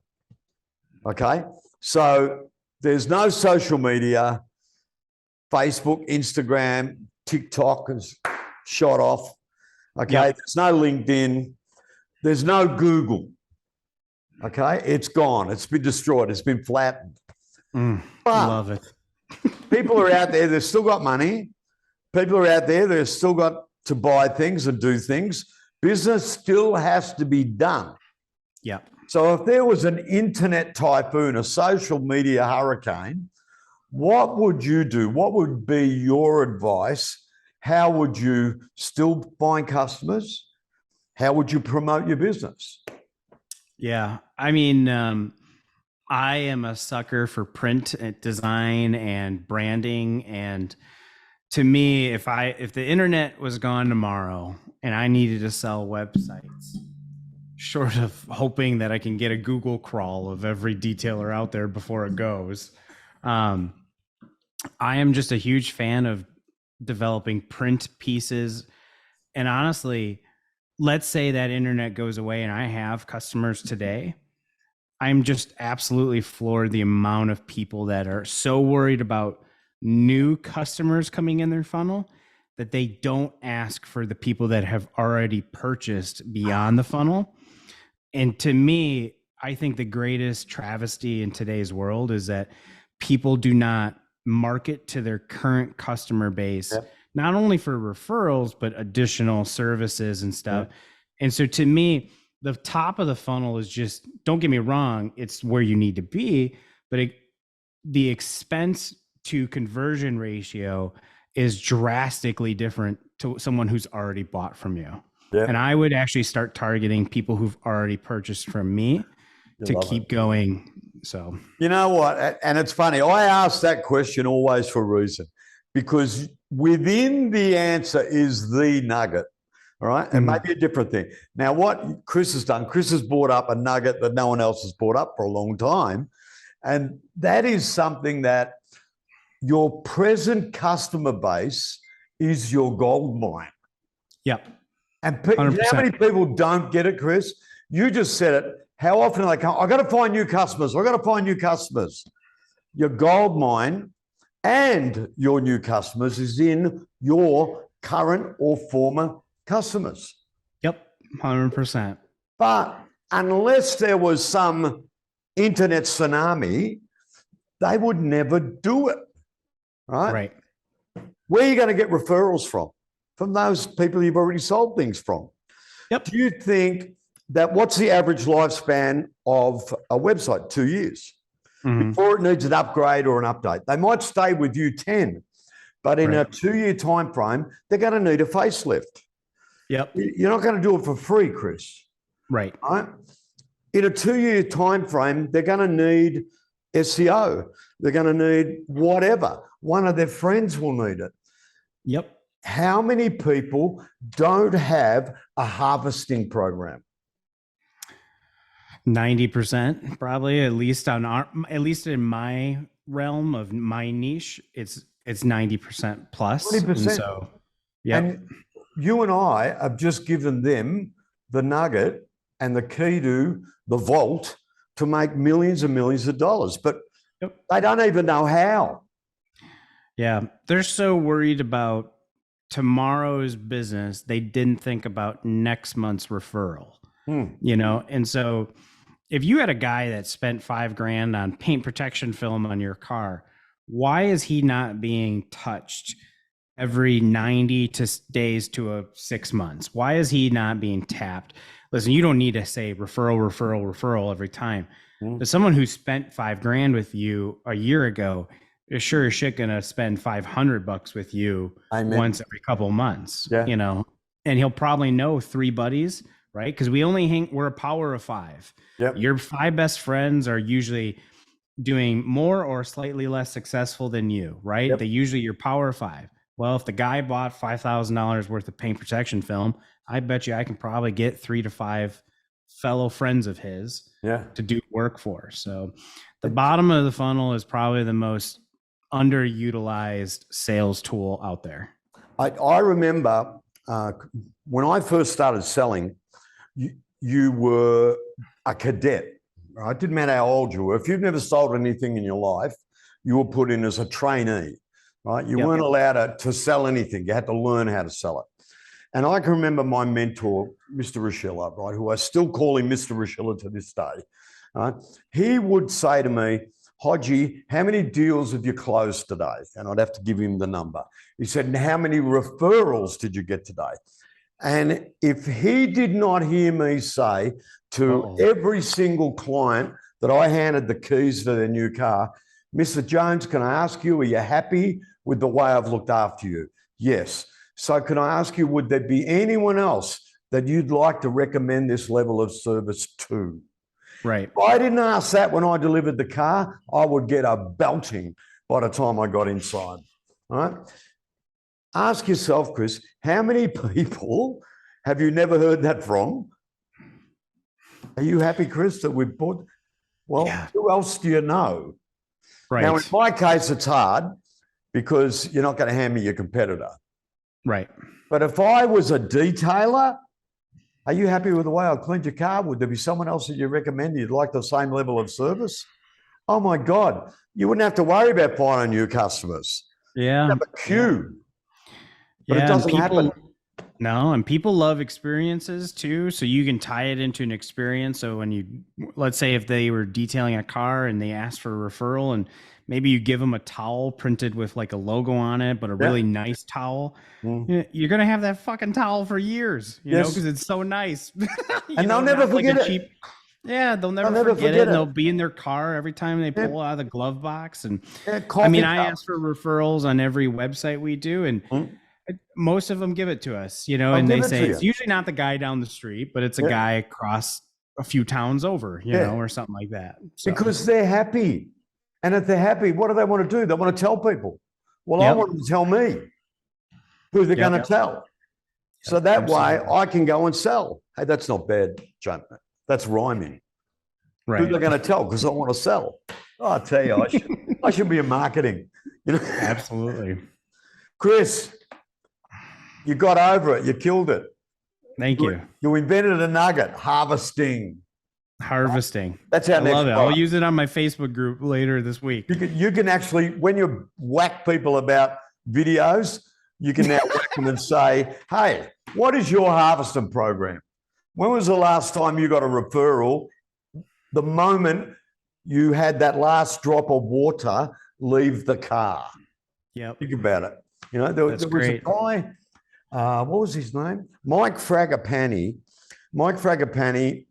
Okay. So there's no social media, Facebook, Instagram, TikTok has shot off. Okay. There's no LinkedIn. There's no Google. Okay. It's gone. It's been destroyed. It's been flattened. But love it. People are out there. They've still got money. People are out there. They've still got to buy things and do things. Business still has to be done. Yeah. So if there was an internet typhoon, a social media hurricane, what would you do? What would be your advice? How would you still find customers? How would you promote your business? Yeah. I mean, I am a sucker for print design and branding. And to me, if the internet was gone tomorrow and I needed to sell websites, short of hoping that I can get a Google crawl of every detailer out there before it goes, I am just a huge fan of developing print pieces. And honestly, let's say that internet goes away and I have customers today. I'm just absolutely floored the amount of people that are so worried about new customers coming in their funnel that they don't ask for the people that have already purchased beyond the funnel. And to me, I think the greatest travesty in today's world is that people do not market to their current customer base, not only for referrals, but additional services and stuff. And so to me, the top of the funnel is just, don't get me wrong, it's where you need to be, but the expense to conversion ratio is drastically different to someone who's already bought from you. And I would actually start targeting people who've already purchased from me to keep going. So, you know what? And it's funny. I ask that question always for a reason, because within the answer is the nugget. All right. And maybe a different thing. Now, what Chris has done, Chris has brought up a nugget that no one else has brought up for a long time. And that is something that your present customer base is your gold mine. Yep. And you know how many people don't get it, Chris? You just said it. How often do they come? I got to find new customers. I got to find new customers. Your gold mine and your new customers is in your current or former customers. Yep, 100%. But unless there was some internet tsunami, they would never do it. Right? Where are you going to get referrals from? From those people you've already sold things from. Yep. Do you think that what's the average lifespan of a website? 2 years. Before it needs an upgrade or an update. They might stay with you 10, but in a 2-year time frame, they're going to need a facelift. Yep. You're not going to do it for free, Chris. Right. In a 2-year time frame, they're going to need SEO. They're going to need whatever. One of their friends will need it. Yep. How many people don't have a harvesting program? 90%, probably, at least in my realm of my niche, it's 90% plus. 20%. And so, yeah. And you and I have just given them the nugget and the key to the vault to make millions and millions of dollars, but they don't even know how. Yeah. They're so worried about tomorrow's business. They didn't think about next month's referral, you know? And so if you had a guy that spent $5,000 on paint protection film on your car, why is he not being touched every 90 days to 6 months? Why is he not being tapped? Listen, you don't need to say referral every time. But someone who spent $5,000 with you a year ago is sure as shit gonna spend $500 with you once every couple of months, you know, and he'll probably know 3 buddies, right? Because we're a power of 5. Your 5 best friends are usually doing more or slightly less successful than you, right? They usually your power of 5. Well, if the guy bought $5,000 worth of paint protection film, I bet you I can probably get 3 to 5 fellow friends of his to do work for. So the bottom of the funnel is probably the most underutilized sales tool out there. I remember when I first started selling, you were a cadet, right? It didn't matter how old you were. If you've never sold anything in your life, you were put in as a trainee, right? You weren't allowed to sell anything. You had to learn how to sell it. And I can remember my mentor, Mr. Rochella, right, who I still call him Mr. Rochella to this day. Right? He would say to me, Hodgie, how many deals have you closed today? And I'd have to give him the number. He said, and how many referrals did you get today? And if he did not hear me say to every single client that I handed the keys to their new car, Mr. Jones, can I ask you, are you happy with the way I've looked after you? Yes. So can I ask you, would there be anyone else that you'd like to recommend this level of service to? Right. If I didn't ask that when I delivered the car, I would get a belting by the time I got inside. All right. Ask yourself, Chris, how many people have you never heard that from? Are you happy, Chris, that we've bought? Well, who else do you know? Right. Now, in my case, it's hard because you're not going to hand me your competitor. Right. But if I was a detailer, are you happy with the way I cleaned your car? Would there be someone else that you recommend you'd like the same level of service? Oh my God, you wouldn't have to worry about finding new customers. Yeah. You'd have a queue. but it doesn't happen. No, and people love experiences too. So you can tie it into an experience. So when you, let's say if they were detailing a car and they asked for a referral, and maybe you give them a towel printed with like a logo on it, but a really nice towel, you're going to have that fucking towel for years, you know, because it's so nice. And they'll never forget it. Yeah, they'll never forget it. And they'll be in their car every time they pull out of the glove box. And I mean, I ask for referrals on every website we do, and most of them give it to us, you know, and they say it's usually not the guy down the street, but it's a guy across a few towns over, you know, or something like that. So. Because they're happy. And if they're happy, what do they want to do? They want to tell people. Well, I want them to tell me who they're going to tell. So that way I can go and sell. Hey, that's not bad, John. That's rhyming. Right. Who they're going to tell, because I want to sell. Oh, I tell you, I should be in marketing. You know? Absolutely. Chris, you got over it. You killed it. Thank you. You invented a nugget, harvesting. That's how I love it. I'll use it on my Facebook group later this week. You can actually, when you whack people about videos, you can now whack them and say, hey, what is your harvesting program? When was the last time you got a referral? The moment you had that last drop of water leave the car. Yep. Think about it. You know, there was a guy, what was his name? Mike Fragapani. Mike Fragapani,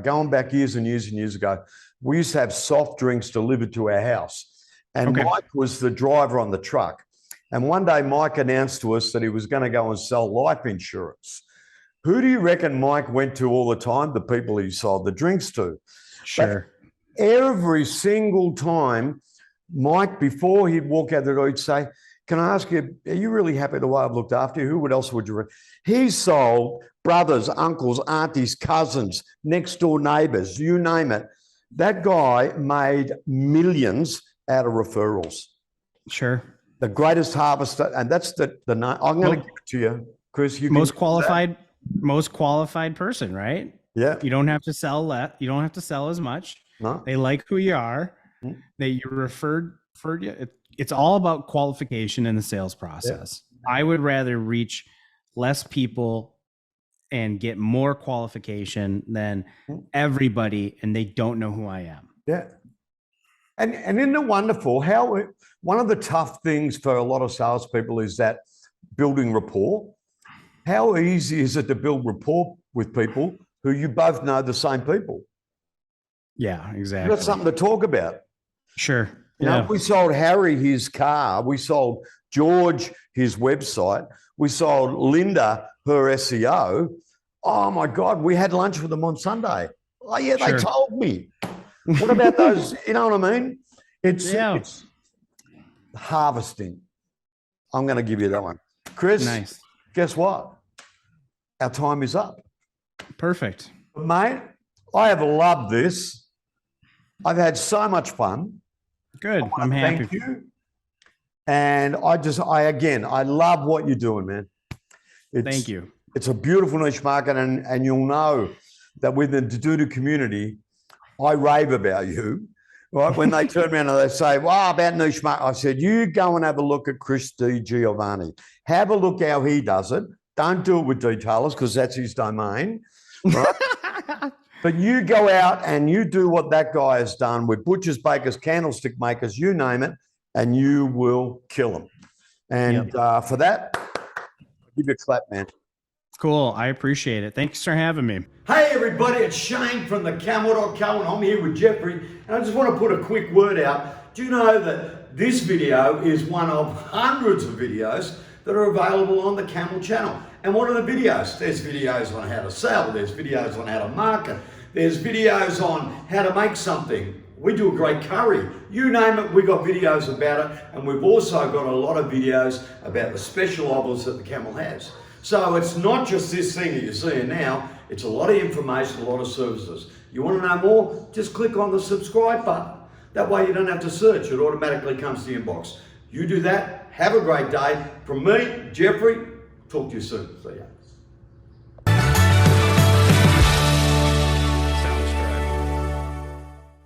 going back years and years and years ago, we used to have soft drinks delivered to our house. And Mike was the driver on the truck. And one day Mike announced to us that he was going to go and sell life insurance. Who do you reckon Mike went to all the time? The people he sold the drinks to. Sure. But every single time, Mike, before he'd walk out the door, he'd say, can I ask you, are you really happy the way I've looked after you? Who else would you? He sold brothers, uncles, aunties, cousins, next door neighbors, you name it. That guy made millions out of referrals. Sure. The greatest harvester, and that's the I'm going to give it to you, Chris. You most qualified person, right? Yeah. You don't have to sell that. You don't have to sell as much. No. They like who you are. They you referred you. It's all about qualification in the sales process. Yeah. I would rather reach less people and get more qualification than everybody, and they don't know who I am. Yeah. And isn't it wonderful how one of the tough things for a lot of salespeople is that building rapport. How easy is it to build rapport with people who you both know the same people? Yeah, exactly. You've got something to talk about. Sure. You know, we sold Harry his car. We sold George his website. We sold Linda her SEO. Oh my God, we had lunch with them on Sunday. Oh yeah, they told me. What about those? You know what I mean? It's harvesting. I'm going to give you that one. Chris, nice. Guess what? Our time is up. Perfect. Mate, I have loved this. I've had so much fun. Good. I'm happy. Thank you. And I love what you're doing, man. Thank you. It's a beautiful niche market, and you'll know that with the Dudu community, I rave about you. Right? When they turn around and they say, wow, about niche market, I said, you go and have a look at Chris D. Giovanni. Have a look how he does it. Don't do it with detailers because that's his domain. Right? But you go out and you do what that guy has done with butchers, bakers, candlestick makers, you name it, and you will kill them. And for that, I'll give you a clap, man. Cool. I appreciate it. Thanks for having me. Hey, everybody. It's Shane from TheCamel.co, and I'm here with Jeffrey. And I just want to put a quick word out. Do you know that this video is one of hundreds of videos that are available on the Camel channel? And what are the videos? There's videos on how to sell. There's videos on how to market. There's videos on how to make something. We do a great curry. You name it, we got videos about it. And we've also got a lot of videos about the special offers that the Camel has. So it's not just this thing that you're seeing now. It's a lot of information, a lot of services. You want to know more? Just click on the subscribe button. That way you don't have to search. It automatically comes to the inbox. You do that. Have a great day. From me, Jeffrey, talk to you soon. See ya.